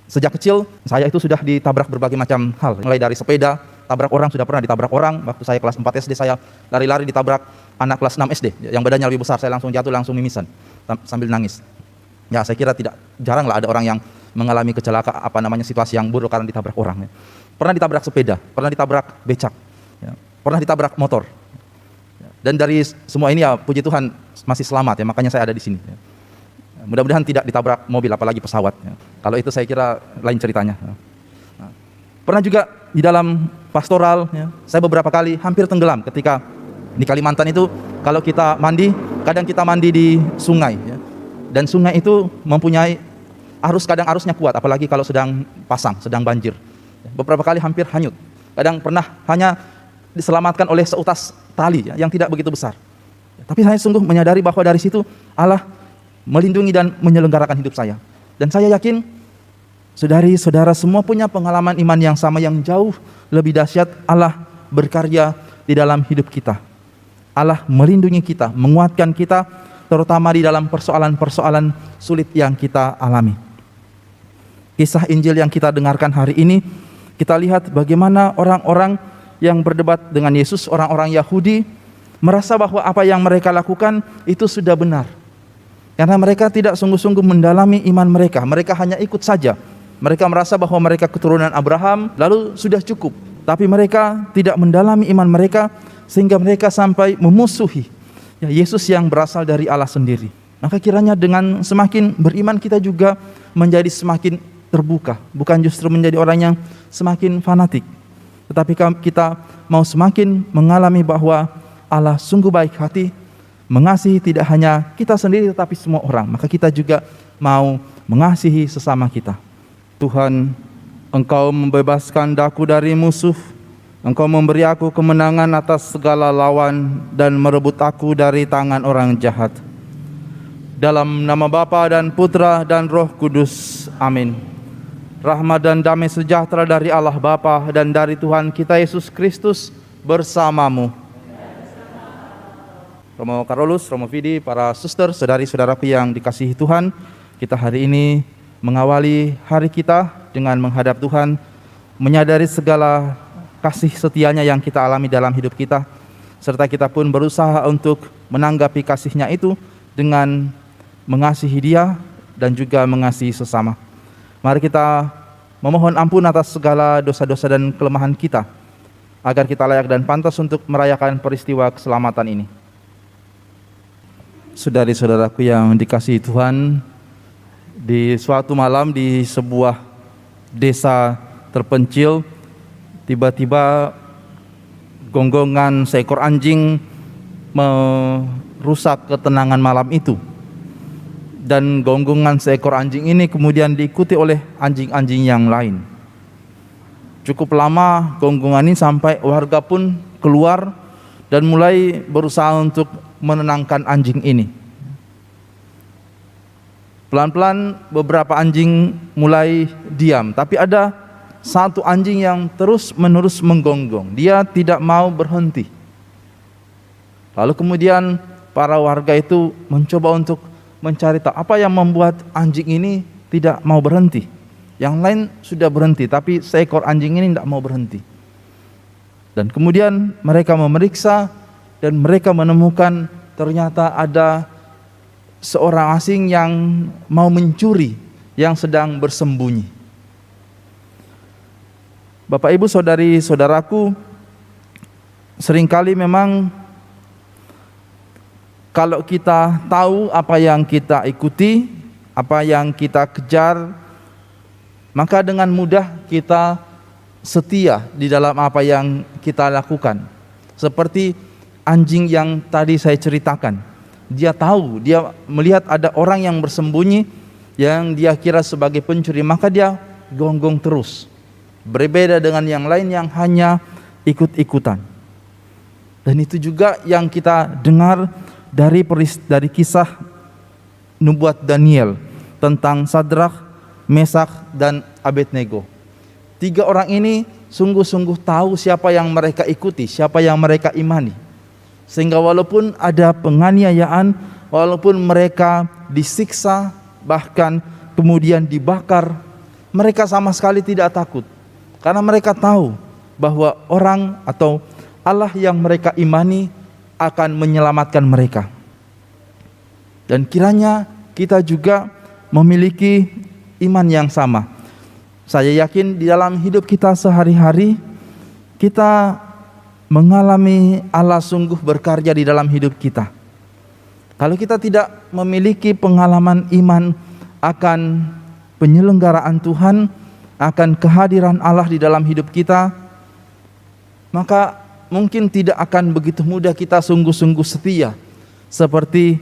Sejak kecil saya itu sudah ditabrak berbagai macam hal, mulai dari sepeda, tabrak orang, sudah pernah ditabrak orang. Waktu saya kelas 4 SD saya lari-lari ditabrak anak kelas 6 SD yang badannya lebih besar, saya langsung jatuh, langsung mimisan sambil nangis. Ya, saya kira jarang lah ada orang yang mengalami kecelakaan situasi yang buruk karena ditabrak orang. Ya. Pernah ditabrak sepeda, pernah ditabrak becak, ya. Pernah ditabrak motor. Ya. Dan dari semua ini ya puji Tuhan masih selamat ya, makanya saya ada di sini. Ya. Mudah-mudahan tidak ditabrak mobil apalagi pesawat. Ya. Kalau itu saya kira lain ceritanya. Ya. Nah. Pernah juga di dalam pastoral, ya, saya beberapa kali hampir tenggelam ketika di Kalimantan itu kalau kita mandi, kadang kita mandi di sungai. Ya. Dan sungai itu mempunyai kadang arusnya kuat, apalagi kalau sedang pasang, sedang banjir. Beberapa kali hampir hanyut. Kadang pernah hanya diselamatkan oleh seutas tali yang tidak begitu besar. Tapi saya sungguh menyadari bahwa dari situ Allah melindungi dan menyelenggarakan hidup saya. Dan saya yakin saudari-saudara semua punya pengalaman iman yang sama, yang jauh lebih dahsyat. Allah berkarya di dalam hidup kita. Allah melindungi kita, menguatkan kita, terutama di dalam persoalan-persoalan sulit yang kita alami. Kisah Injil yang kita dengarkan hari ini, kita lihat bagaimana orang-orang yang berdebat dengan Yesus, orang-orang Yahudi, merasa bahwa apa yang mereka lakukan itu sudah benar. Karena mereka tidak sungguh-sungguh mendalami iman mereka, mereka hanya ikut saja. Mereka merasa bahwa mereka keturunan Abraham, lalu sudah cukup. Tapi mereka tidak mendalami iman mereka, sehingga mereka sampai memusuhi ya, Yesus yang berasal dari Allah sendiri. Maka kiranya dengan semakin beriman kita juga menjadi semakin terbuka, bukan justru menjadi orang yang semakin fanatik, tetapi kita mau semakin mengalami bahwa Allah sungguh baik hati, mengasihi tidak hanya kita sendiri tetapi semua orang. Maka kita juga mau mengasihi sesama kita. Tuhan, Engkau membebaskan daku dari musuh, Engkau memberi aku kemenangan atas segala lawan dan merebut aku dari tangan orang jahat. Dalam nama Bapa dan Putra dan Roh Kudus. Amin. Rahmat dan damai sejahtera dari Allah Bapa dan dari Tuhan kita Yesus Kristus bersamamu. Romo Karolus, Romo Vidi, para suster, saudari-saudaraku yang dikasihi Tuhan, kita hari ini mengawali hari kita dengan menghadap Tuhan, menyadari segala kasih setianya yang kita alami dalam hidup kita, serta kita pun berusaha untuk menanggapi kasihnya itu dengan mengasihi Dia dan juga mengasihi sesama. Mari kita memohon ampun atas segala dosa-dosa dan kelemahan kita, agar kita layak dan pantas untuk merayakan peristiwa keselamatan ini. Saudari-saudaraku yang dikasihi Tuhan, di suatu malam di sebuah desa terpencil, tiba-tiba gonggongan seekor anjing merusak ketenangan malam itu. Dan gonggongan seekor anjing ini kemudian diikuti oleh anjing-anjing yang lain. Cukup lama gonggongan ini sampai warga pun keluar dan mulai berusaha untuk menenangkan anjing ini. Pelan-pelan beberapa anjing mulai diam, tapi ada satu anjing yang terus-menerus menggonggong. Dia tidak mau berhenti. Lalu kemudian para warga itu mencoba untuk mencari tahu apa yang membuat anjing ini tidak mau berhenti. Yang lain sudah berhenti, tapi seekor anjing ini tidak mau berhenti. Dan kemudian mereka memeriksa dan mereka menemukan ternyata ada seorang asing yang mau mencuri, yang sedang bersembunyi. Bapak Ibu saudari-saudaraku, seringkali memang kalau kita tahu apa yang kita ikuti, apa yang kita kejar, maka dengan mudah kita setia di dalam apa yang kita lakukan. Seperti anjing yang tadi saya ceritakan. Dia tahu, dia melihat ada orang yang bersembunyi, yang dia kira sebagai pencuri, maka dia gonggong terus. Berbeda dengan yang lain yang hanya ikut-ikutan. Dan itu juga yang kita dengar dari kisah nubuat Daniel tentang Sadrak, Mesak, dan Abednego. Tiga orang ini sungguh-sungguh tahu siapa yang mereka ikuti, siapa yang mereka imani. Sehingga walaupun ada penganiayaan, walaupun mereka disiksa, bahkan kemudian dibakar, mereka sama sekali tidak takut. Karena mereka tahu bahwa orang atau Allah yang mereka imani akan menyelamatkan mereka. Dan kiranya kita juga memiliki iman yang sama. Saya yakin di dalam hidup kita sehari-hari, kita mengalami Allah sungguh berkarya di dalam hidup kita. Kalau kita tidak memiliki pengalaman iman akan penyelenggaraan Tuhan, akan kehadiran Allah di dalam hidup kita, maka mungkin tidak akan begitu mudah kita sungguh-sungguh setia seperti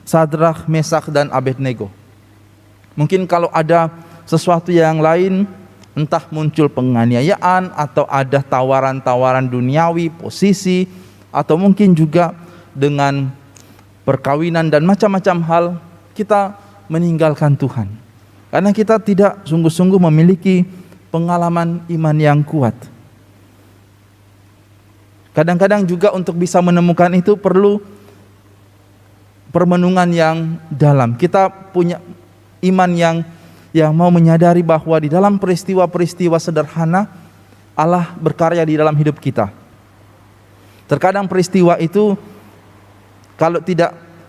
Sadrak, Mesak, dan Abednego. Mungkin kalau ada sesuatu yang lain, entah muncul penganiayaan atau ada tawaran-tawaran duniawi, posisi, atau mungkin juga dengan perkawinan dan macam-macam hal, kita meninggalkan Tuhan. Karena kita tidak sungguh-sungguh memiliki pengalaman iman yang kuat. Kadang-kadang juga untuk bisa menemukan itu perlu permenungan yang dalam. Kita punya iman yang mau menyadari bahwa di dalam peristiwa-peristiwa sederhana Allah berkarya di dalam hidup kita. Terkadang peristiwa itu kalau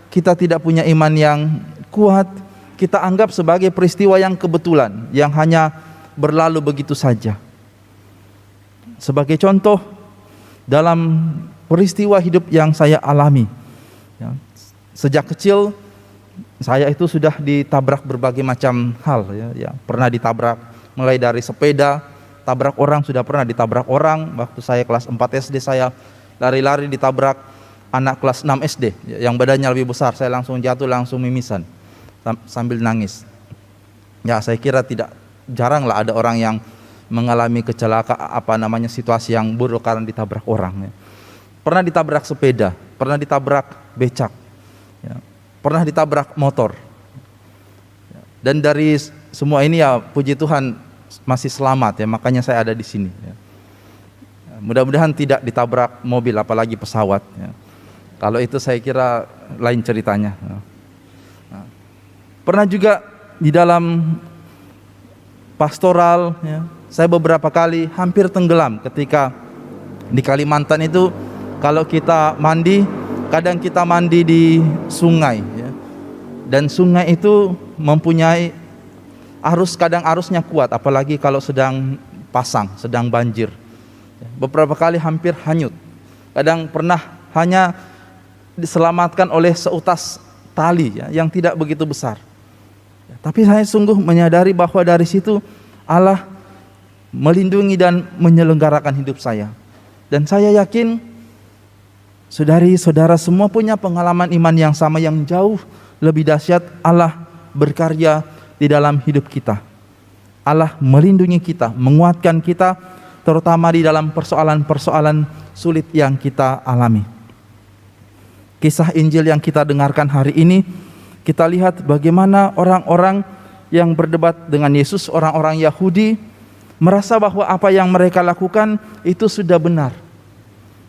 kita tidak punya iman yang kuat, kita anggap sebagai peristiwa yang kebetulan, yang hanya berlalu begitu saja. Sebagai contoh, dalam peristiwa hidup yang saya alami, sejak kecil saya itu sudah ditabrak berbagai macam hal, pernah ditabrak mulai dari sepeda, tabrak orang, sudah pernah ditabrak orang. Waktu saya kelas 4 SD saya lari-lari ditabrak anak kelas 6 SD yang badannya lebih besar, saya langsung jatuh, langsung mimisan sambil nangis. Ya, saya kira tidak jaranglah ada orang yang mengalami kecelakaan, situasi yang buruk karena ditabrak orang. Pernah ditabrak sepeda, pernah ditabrak becak, pernah ditabrak motor. Dan dari semua ini puji Tuhan masih selamat, makanya saya ada di sini. Mudah-mudahan tidak ditabrak mobil, apalagi pesawat. Kalau itu saya kira lain ceritanya. Pernah juga di dalam pastoral, saya beberapa kali hampir tenggelam ketika di Kalimantan itu. Kalau kita mandi, kadang kita mandi di sungai, dan sungai itu mempunyai arus, kadang arusnya kuat, apalagi kalau sedang pasang, sedang banjir. Beberapa kali hampir hanyut. Kadang pernah hanya diselamatkan oleh seutas tali yang tidak begitu besar. Tapi saya sungguh menyadari bahwa dari situ Allah melindungi dan menyelenggarakan hidup saya. Dan saya yakin saudari-saudara semua punya pengalaman iman yang sama, yang jauh lebih dahsyat. Allah berkarya di dalam hidup kita. Allah melindungi kita, menguatkan kita, terutama di dalam persoalan-persoalan sulit yang kita alami. Kisah Injil yang kita dengarkan hari ini, kita lihat bagaimana orang-orang yang berdebat dengan Yesus, orang-orang Yahudi, merasa bahwa apa yang mereka lakukan itu sudah benar.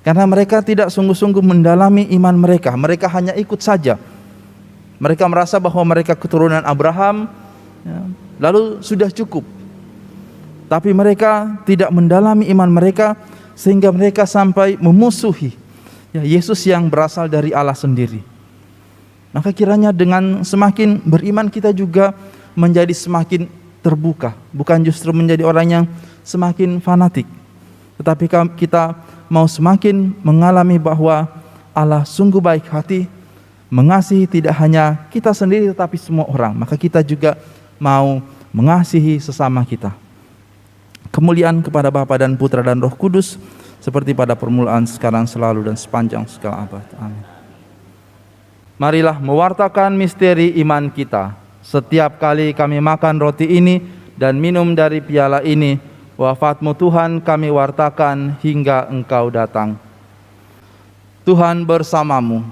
Karena mereka tidak sungguh-sungguh mendalami iman mereka, mereka hanya ikut saja. Mereka merasa bahwa mereka keturunan Abraham, lalu sudah cukup. Tapi mereka tidak mendalami iman mereka, sehingga mereka sampai memusuhi Yesus yang berasal dari Allah sendiri. Maka kiranya dengan semakin beriman kita juga menjadi semakin terbuka, bukan justru menjadi orang yang semakin fanatik, tetapi kita mau semakin mengalami bahwa Allah sungguh baik hati, mengasihi tidak hanya kita sendiri tetapi semua orang. Maka kita juga mau mengasihi sesama kita. Kemuliaan kepada Bapa dan Putra dan Roh Kudus, seperti pada permulaan, sekarang, selalu, dan sepanjang segala abad. Amin. Marilah mewartakan misteri iman kita. Setiap kali kami makan roti ini dan minum dari piala ini, wafat-Mu Tuhan kami wartakan hingga Engkau datang. Tuhan bersamamu.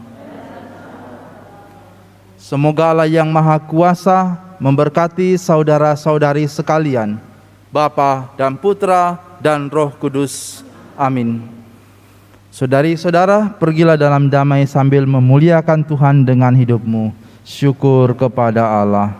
Semoga Allah yang Maha Kuasa memberkati saudara-saudari sekalian, Bapa dan Putra dan Roh Kudus. Amin. Saudari-saudara, pergilah dalam damai sambil memuliakan Tuhan dengan hidupmu. Syukur kepada Allah.